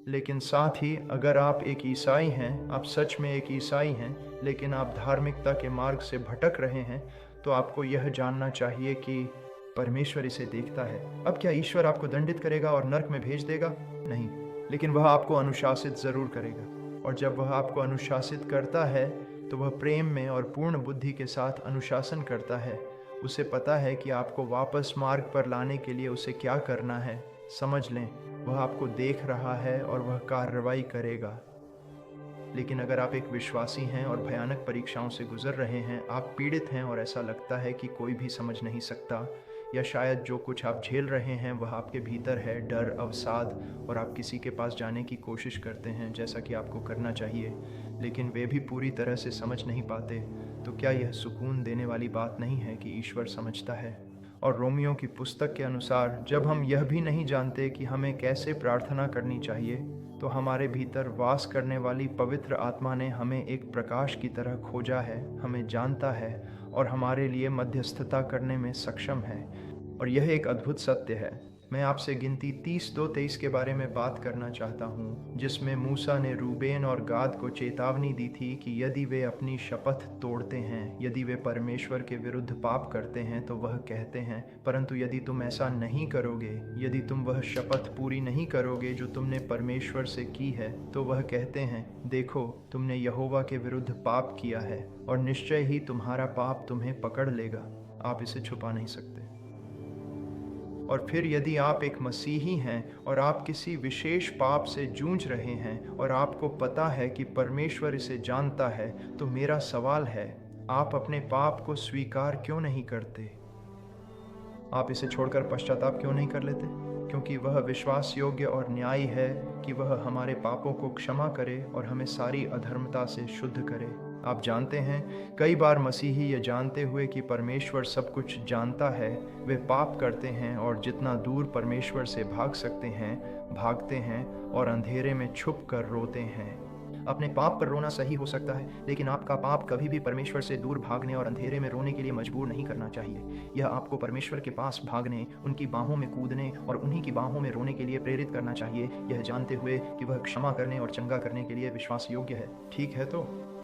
लेकिन साथ ही अगर आप एक ईसाई हैं, आप सच में एक ईसाई हैं, लेकिन आप धार्मिकता के मार्ग से भटक रहे हैं, तो आपको यह जानना चाहिए कि परमेश्वर इसे देखता है। अब क्या ईश्वर आपको दंडित करेगा और नरक में भेज देगा? नहीं, लेकिन वह आपको अनुशासित ज़रूर करेगा। और जब वह आपको अनुशासित करता है, तो वह प्रेम में और पूर्ण बुद्धि के साथ अनुशासन करता है। उसे पता है कि आपको वापस मार्ग पर लाने के लिए उसे क्या करना है। समझ लें, वह आपको देख रहा है और वह कार्रवाई करेगा। लेकिन अगर आप एक विश्वासी हैं और भयानक परीक्षाओं से गुजर रहे हैं, आप पीड़ित हैं और ऐसा लगता है कि कोई भी समझ नहीं सकता, या शायद जो कुछ आप झेल रहे हैं वह आपके भीतर है, डर, अवसाद, और आप किसी के पास जाने की कोशिश करते हैं जैसा कि आपको करना चाहिए, लेकिन वे भी पूरी तरह से समझ नहीं पाते, तो क्या यह सुकून देने वाली बात नहीं है कि ईश्वर समझता है? और रोमियो की पुस्तक के अनुसार जब हम यह भी नहीं जानते कि हमें कैसे प्रार्थना करनी चाहिए, तो हमारे भीतर वास करने वाली पवित्र आत्मा ने हमें एक प्रकाश की तरह खोजा है, हमें जानता है और हमारे लिए मध्यस्थता करने में सक्षम है। और यह एक अद्भुत सत्य है। मैं आपसे गिनती 30:2-23 के बारे में बात करना चाहता हूँ, जिसमें मूसा ने रूबेन और गाद को चेतावनी दी थी कि यदि वे अपनी शपथ तोड़ते हैं, यदि वे परमेश्वर के विरुद्ध पाप करते हैं, तो वह कहते हैं, परंतु यदि तुम ऐसा नहीं करोगे, यदि तुम वह शपथ पूरी नहीं करोगे जो तुमने परमेश्वर से की है, तो वह कहते हैं, देखो, तुमने यहोवा के विरुद्ध पाप किया है और निश्चय ही तुम्हारा पाप तुम्हें पकड़ लेगा। आप इसे छुपा नहीं सकते। और फिर यदि आप एक मसीही हैं और आप किसी विशेष पाप से जूझ रहे हैं और आपको पता है कि परमेश्वर इसे जानता है, तो मेरा सवाल है, आप अपने पाप को स्वीकार क्यों नहीं करते? आप इसे छोड़कर पश्चाताप क्यों नहीं कर लेते? क्योंकि वह विश्वास योग्य और न्यायी है कि वह हमारे पापों को क्षमा करे और हमें सारी अधर्मता से शुद्ध करे। आप जानते हैं, कई बार मसीही ये जानते हुए कि परमेश्वर सब कुछ जानता है, वे पाप करते हैं और जितना दूर परमेश्वर से भाग सकते हैं, भागते हैं और अंधेरे में छुप कर रोते हैं। अपने पाप पर रोना सही हो सकता है, लेकिन आपका पाप कभी भी परमेश्वर से दूर भागने और अंधेरे में रोने के लिए मजबूर नहीं करना चाहिए। यह आपको परमेश्वर के पास भागने, उनकी बाहों में कूदने और उन्हीं की बाहों में रोने के लिए प्रेरित करना चाहिए, यह जानते हुए कि वह क्षमा करने और चंगा करने के लिए विश्वास योग्य है। ठीक है तो?